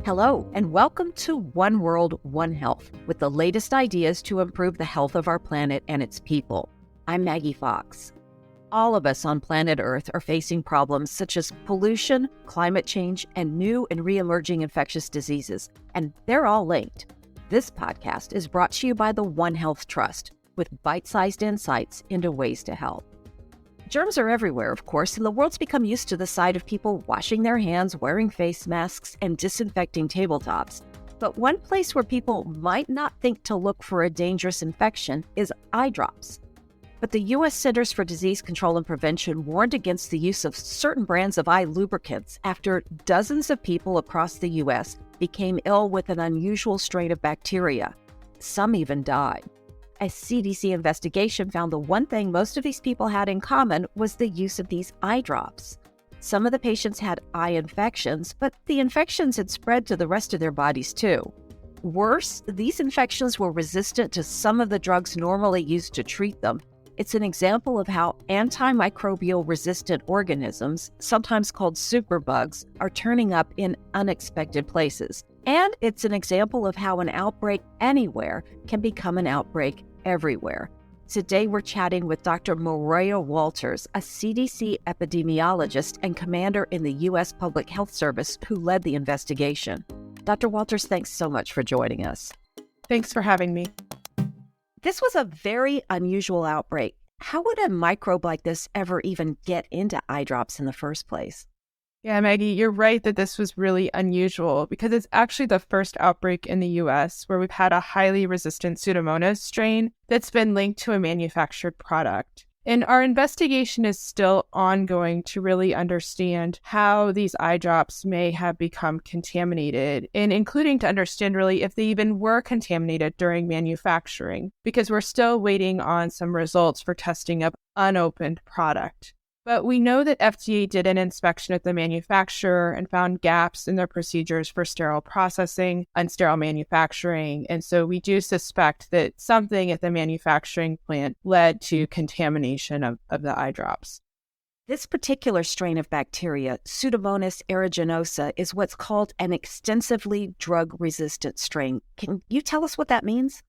Hello, and welcome to One World, One Health, with the latest ideas to improve the health of our planet and its people. I'm Maggie Fox. All of us on planet Earth are facing problems such as pollution, climate change, and new and re-emerging infectious diseases, and they're all linked. This podcast is brought to you by the One Health Trust, with bite-sized insights into ways to help. Germs are everywhere, of course, and the world's become used to the sight of people washing their hands, wearing face masks, and disinfecting tabletops. But one place where people might not think to look for a dangerous infection is eye drops. But the U.S. Centers for Disease Control and Prevention warned against the use of certain brands of eye lubricants after dozens of people across the U.S. became ill with an unusual strain of bacteria. Some even died. A CDC investigation found the one thing most of these people had in common was the use of these eye drops. Some of the patients had eye infections, but the infections had spread to the rest of their bodies too. Worse, these infections were resistant to some of the drugs normally used to treat them. It's an example of how antimicrobial resistant organisms, sometimes called superbugs, are turning up in unexpected places. And it's an example of how an outbreak anywhere can become an outbreak everywhere. Today we're chatting with Dr. Maroya Walters, a CDC epidemiologist and commander in the U.S. Public Health Service who led the investigation. Dr. Walters, thanks so much for joining us. Thanks for having me. This was a very unusual outbreak. How would a microbe like this ever even get into eye drops in the first place? Yeah, Maggie, you're right that this was really unusual because it's actually the first outbreak in the U.S. where we've had a highly resistant Pseudomonas strain that's been linked to a manufactured product. And our investigation is still ongoing to really understand how these eye drops may have become contaminated, and including to understand really if they even were contaminated during manufacturing, because we're still waiting on some results for testing of unopened product. But we know that FDA did an inspection at the manufacturer and found gaps in their procedures for sterile processing and sterile manufacturing. And so we do suspect that something at the manufacturing plant led to contamination of the eye drops. This particular strain of bacteria, Pseudomonas aeruginosa, is what's called an extensively drug-resistant strain. Can you tell us what that means?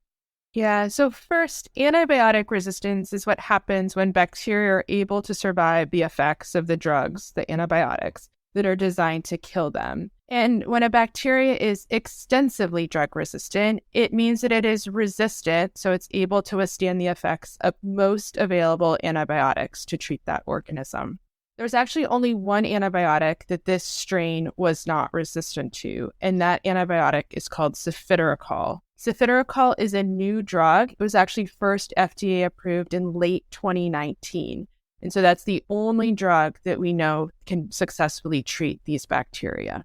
Yeah, so first, antibiotic resistance is what happens when bacteria are able to survive the effects of the drugs, the antibiotics, that are designed to kill them. And when a bacteria is extensively drug resistant, it means that it is resistant, so it's able to withstand the effects of most available antibiotics to treat that organism. There's actually only one antibiotic that this strain was not resistant to, and that antibiotic is called cefiderocol. Cefiderocol is a new drug. It was actually first FDA approved in late 2019. And so that's the only drug that we know can successfully treat these bacteria.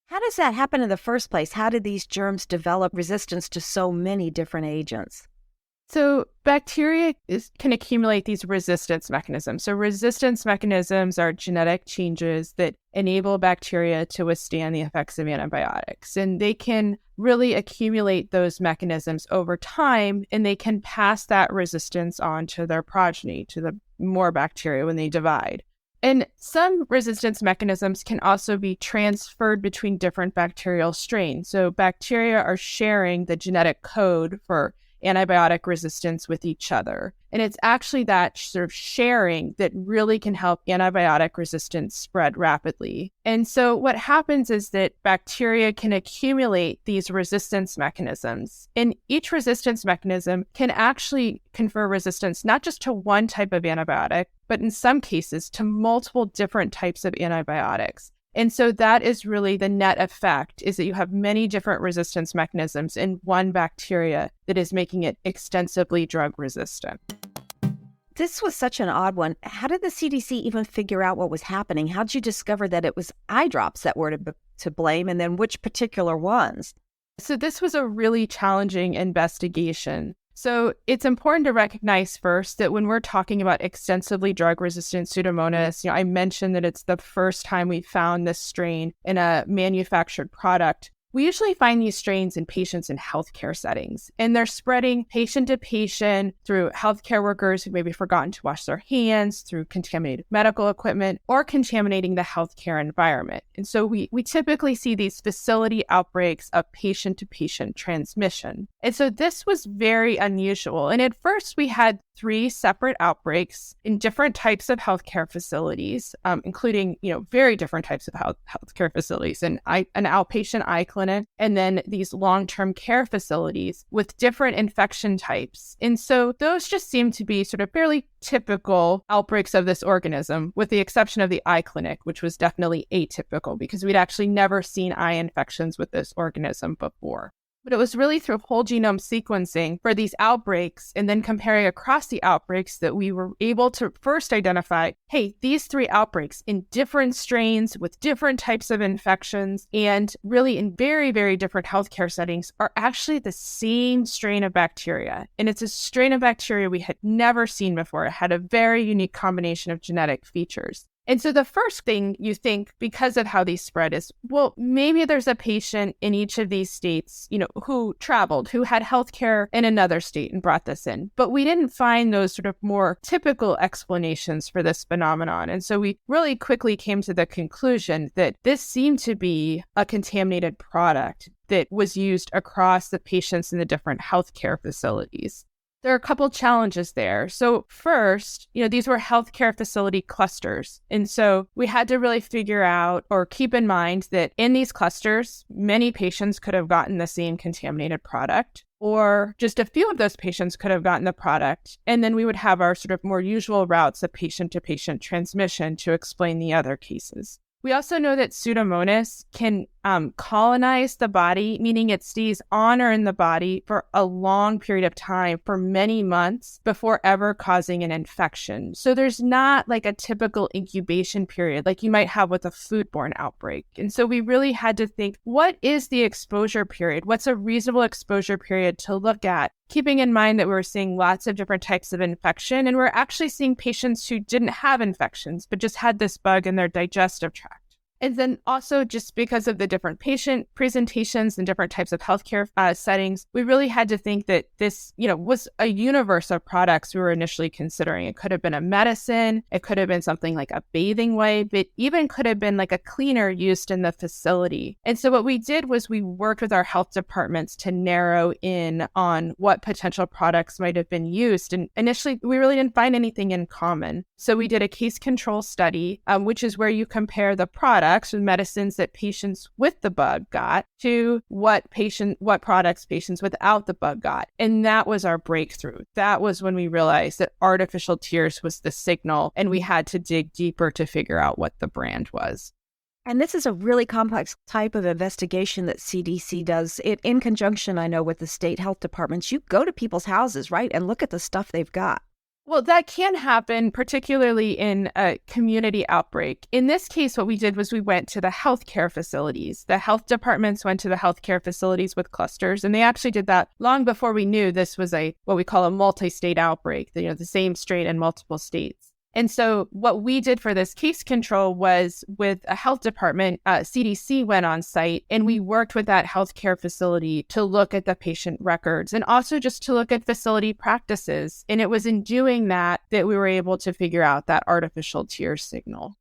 How does that happen in the first place? How did these germs develop resistance to so many different agents? So bacteria can accumulate these resistance mechanisms. So resistance mechanisms are genetic changes that enable bacteria to withstand the effects of antibiotics. And they can really accumulate those mechanisms over time, and they can pass that resistance on to their progeny, to the more bacteria when they divide. And some resistance mechanisms can also be transferred between different bacterial strains. So bacteria are sharing the genetic code for antibiotic resistance with each other. And it's actually that sort of sharing that really can help antibiotic resistance spread rapidly. And so what happens is that bacteria can accumulate these resistance mechanisms. And each resistance mechanism can actually confer resistance not just to one type of antibiotic, but in some cases to multiple different types of antibiotics. And so that is really the net effect, is that you have many different resistance mechanisms in one bacteria that is making it extensively drug resistant. This was such an odd one. How did the CDC even figure out what was happening? How did you discover that it was eye drops that were to blame, and then which particular ones? So this was a really challenging investigation. So it's important to recognize first that when we're talking about extensively drug-resistant Pseudomonas, I mentioned that it's the first time we found this strain in a manufactured product. we usually find these strains in patients in healthcare settings, and they're spreading patient to patient through healthcare workers who maybe forgotten to wash their hands, through contaminated medical equipment, or contaminating the healthcare environment. And so we typically see these facility outbreaks of patient-to-patient transmission. And so this was very unusual. And at first, we had 3 separate outbreaks in different types of healthcare facilities, including, very different types of healthcare facilities, an outpatient eye clinic, and then these long-term care facilities with different infection types. And so those just seem to be sort of fairly typical outbreaks of this organism, with the exception of the eye clinic, which was definitely atypical because we'd actually never seen eye infections with this organism before. But it was really through whole genome sequencing for these outbreaks and then comparing across the outbreaks that we were able to first identify, hey, these 3 outbreaks in different strains with different types of infections and really in very, very different healthcare settings are actually the same strain of bacteria. And it's a strain of bacteria we had never seen before. It had a very unique combination of genetic features. And so the first thing you think, because of how these spread, is, well, maybe there's a patient in each of these states, who traveled, who had healthcare in another state and brought this in. But we didn't find those sort of more typical explanations for this phenomenon. And so we really quickly came to the conclusion that this seemed to be a contaminated product that was used across the patients in the different healthcare facilities. There are a couple challenges there. So first, these were healthcare facility clusters. And so we had to really figure out or keep in mind that in these clusters, many patients could have gotten the same contaminated product, or just a few of those patients could have gotten the product. And then we would have our sort of more usual routes of patient-to-patient transmission to explain the other cases. We also know that Pseudomonas can colonize the body, meaning it stays on or in the body for a long period of time, for many months, before ever causing an infection. So there's not like a typical incubation period like you might have with a foodborne outbreak. And so we really had to think, what is the exposure period? What's a reasonable exposure period to look at? Keeping in mind that we were seeing lots of different types of infection, and we're actually seeing patients who didn't have infections, but just had this bug in their digestive tract. And then also, just because of the different patient presentations and different types of healthcare settings, we really had to think that this, was a universe of products we were initially considering. It could have been a medicine, it could have been something like a bathing wipe, it even could have been like a cleaner used in the facility. And so what we did was we worked with our health departments to narrow in on what potential products might have been used. And initially, we really didn't find anything in common. So we did a case control study, which is where you compare the products and medicines that patients with the bug got to what products patients without the bug got. And that was our breakthrough. That was when we realized that artificial tears was the signal, and we had to dig deeper to figure out what the brand was. And this is a really complex type of investigation that CDC does. It in conjunction, I know, with the state health departments. You go to people's houses, right, and look at the stuff they've got. Well, that can happen, particularly in a community outbreak. In this case, what we did was we went to the healthcare facilities. The health departments went to the healthcare facilities with clusters, and they actually did that long before we knew this was what we call a multi-state outbreak, the same strain in multiple states. And so what we did for this case control was, with a health department, CDC went on site, and we worked with that healthcare facility to look at the patient records and also just to look at facility practices. And it was in doing that we were able to figure out that artificial tear signal.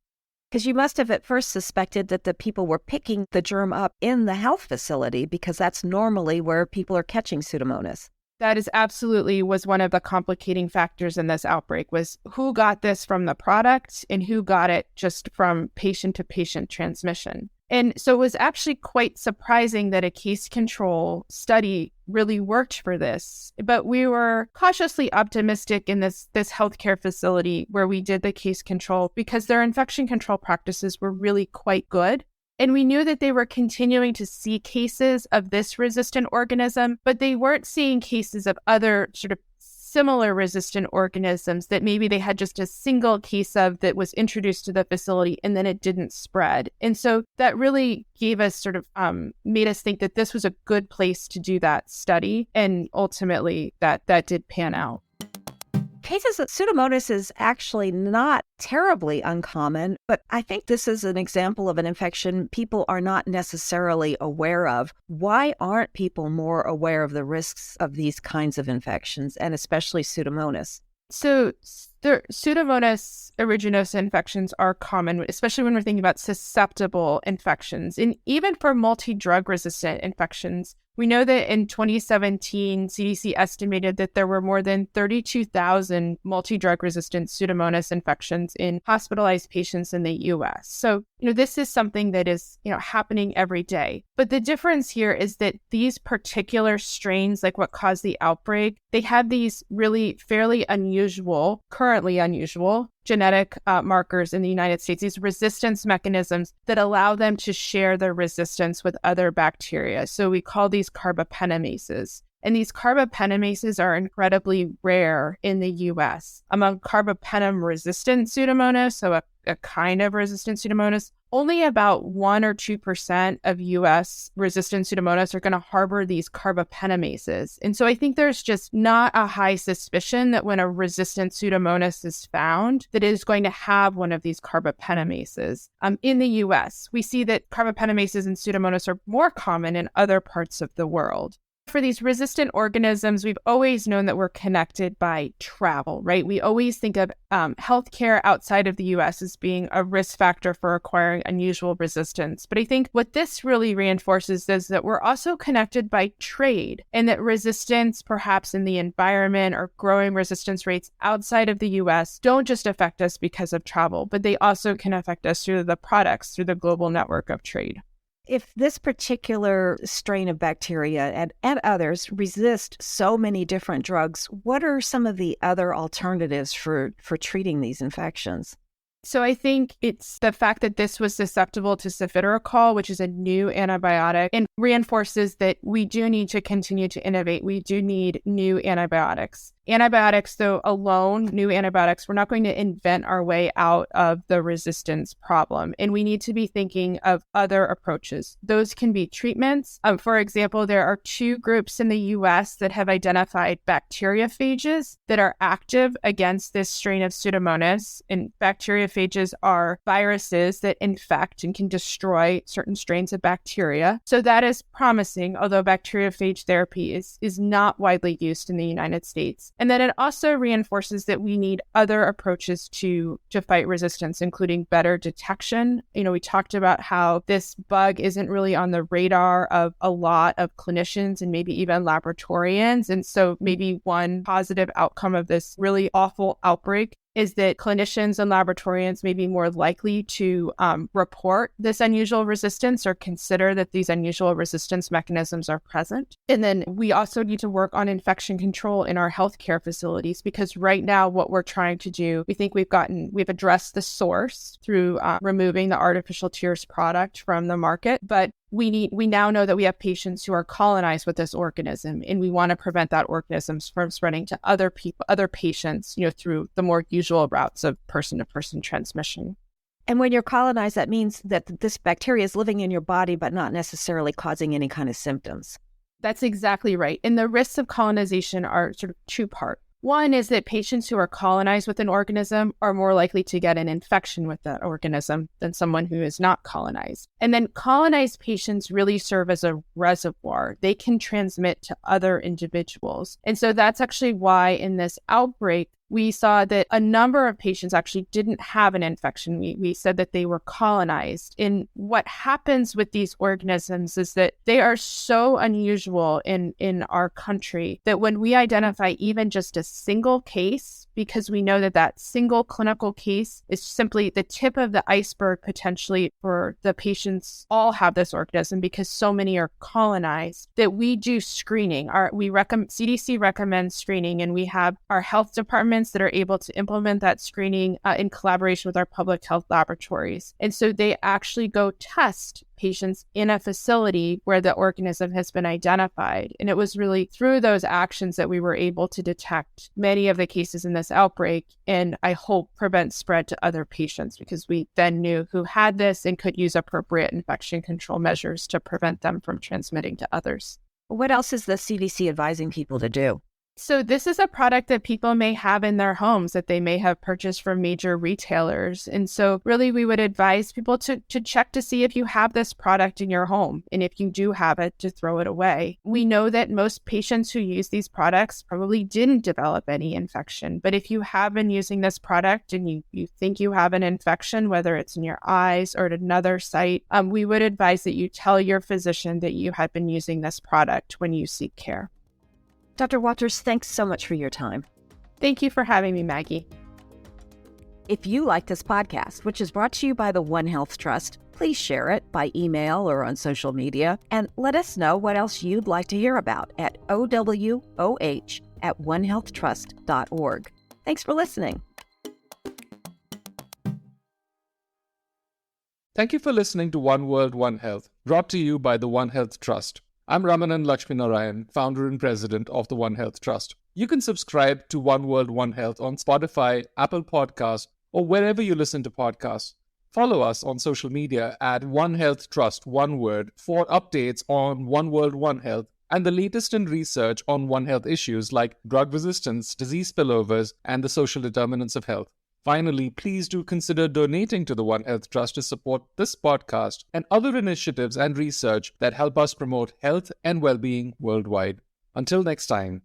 Because you must have at first suspected that the people were picking the germ up in the health facility, because that's normally where people are catching Pseudomonas. That is absolutely was one of the complicating factors in this outbreak, was who got this from the product and who got it just from patient-to-patient transmission. And so it was actually quite surprising that a case control study really worked for this. But we were cautiously optimistic in this healthcare facility where we did the case control, because their infection control practices were really quite good. And we knew that they were continuing to see cases of this resistant organism, but they weren't seeing cases of other sort of similar resistant organisms that maybe they had just a single case of that was introduced to the facility and then it didn't spread. And so that really gave us made us think that this was a good place to do that study. And ultimately that did pan out. Cases of Pseudomonas is actually not terribly uncommon, but I think this is an example of an infection people are not necessarily aware of. Why aren't people more aware of the risks of these kinds of infections, and especially Pseudomonas? So the Pseudomonas aeruginosa infections are common, especially when we're thinking about susceptible infections. And even for multi-drug resistant infections, we know that in 2017, CDC estimated that there were more than 32,000 multi-drug resistant Pseudomonas infections in hospitalized patients in the US. So, this is something that is, happening every day. But the difference here is that these particular strains, like what caused the outbreak, they have these really fairly unusual, currently unusual genetic markers in the United States, these resistance mechanisms that allow them to share their resistance with other bacteria. So we call these carbapenemases. And these carbapenemases are incredibly rare in the US. Among carbapenem-resistant Pseudomonas, so a kind of resistant Pseudomonas, only about 1 or 2% of US resistant Pseudomonas are going to harbor these carbapenemases. And so I think there's just not a high suspicion that when a resistant Pseudomonas is found, that it is going to have one of these carbapenemases. In the US, we see that carbapenemases and Pseudomonas are more common in other parts of the world. For these resistant organisms, we've always known that we're connected by travel, right? We always think of healthcare outside of the US as being a risk factor for acquiring unusual resistance. But I think what this really reinforces is that we're also connected by trade, and that resistance, perhaps in the environment or growing resistance rates outside of the US, don't just affect us because of travel, but they also can affect us through the products, through the global network of trade. If this particular strain of bacteria and others resist so many different drugs, what are some of the other alternatives for treating these infections? So I think it's the fact that this was susceptible to cefiderocol, which is a new antibiotic, and reinforces that we do need to continue to innovate. We do need new antibiotics. Antibiotics, though, alone, new antibiotics, we're not going to invent our way out of the resistance problem. And we need to be thinking of other approaches. Those can be treatments. For example, there are 2 groups in the US that have identified bacteriophages that are active against this strain of Pseudomonas. And bacteriophages are viruses that infect and can destroy certain strains of bacteria. So that is promising, although bacteriophage therapy is not widely used in the United States. And then it also reinforces that we need other approaches to fight resistance, including better detection. We talked about how this bug isn't really on the radar of a lot of clinicians and maybe even laboratorians. And so maybe one positive outcome of this really awful outbreak is that clinicians and laboratorians may be more likely to report this unusual resistance or consider that these unusual resistance mechanisms are present. And then we also need to work on infection control in our healthcare facilities, because right now what we're trying to do, we think we've addressed the source through removing the artificial tears product from the market, but we now know that we have patients who are colonized with this organism, and we want to prevent that organism from spreading to other people, other patients, through the more usual routes of person-to-person transmission. And when you're colonized, that means that this bacteria is living in your body, but not necessarily causing any kind of symptoms. That's exactly right. And the risks of colonization are sort of 2-part. One is that patients who are colonized with an organism are more likely to get an infection with that organism than someone who is not colonized. And then colonized patients really serve as a reservoir. They can transmit to other individuals. And so that's actually why in this outbreak, we saw that a number of patients actually didn't have an infection. We said that they were colonized. And what happens with these organisms is that they are so unusual in our country that when we identify even just a single case, because we know that that single clinical case is simply the tip of the iceberg potentially for the patients all have this organism because so many are colonized, that we do screening. CDC recommends screening, and we have our health departments that are able to implement that screening in collaboration with our public health laboratories. And so they actually go test patients in a facility where the organism has been identified. And it was really through those actions that we were able to detect many of the cases in this outbreak, and I hope prevent spread to other patients, because we then knew who had this and could use appropriate infection control measures to prevent them from transmitting to others. What else is the CDC advising people to do? So this is a product that people may have in their homes that they may have purchased from major retailers. And so really we would advise people to check to see if you have this product in your home. And if you do have it, to throw it away. We know that most patients who use these products probably didn't develop any infection. But if you have been using this product and you think you have an infection, whether it's in your eyes or at another site, we would advise that you tell your physician that you have been using this product when you seek care. Dr. Walters, thanks so much for your time. Thank you for having me, Maggie. If you like this podcast, which is brought to you by the One Health Trust, please share it by email or on social media, and let us know what else you'd like to hear about at OWOH@onehealthtrust.org. Thanks for listening. Thank you for listening to One World, One Health, brought to you by the One Health Trust. I'm Ramanan Lakshminarayan, founder and president of the One Health Trust. You can subscribe to One World, One Health on Spotify, Apple Podcasts, or wherever you listen to podcasts. Follow us on social media at One Health Trust, one word, for updates on One World, One Health and the latest in research on One Health issues like drug resistance, disease spillovers, and the social determinants of health. Finally, please do consider donating to the One Health Trust to support this podcast and other initiatives and research that help us promote health and well-being worldwide. Until next time.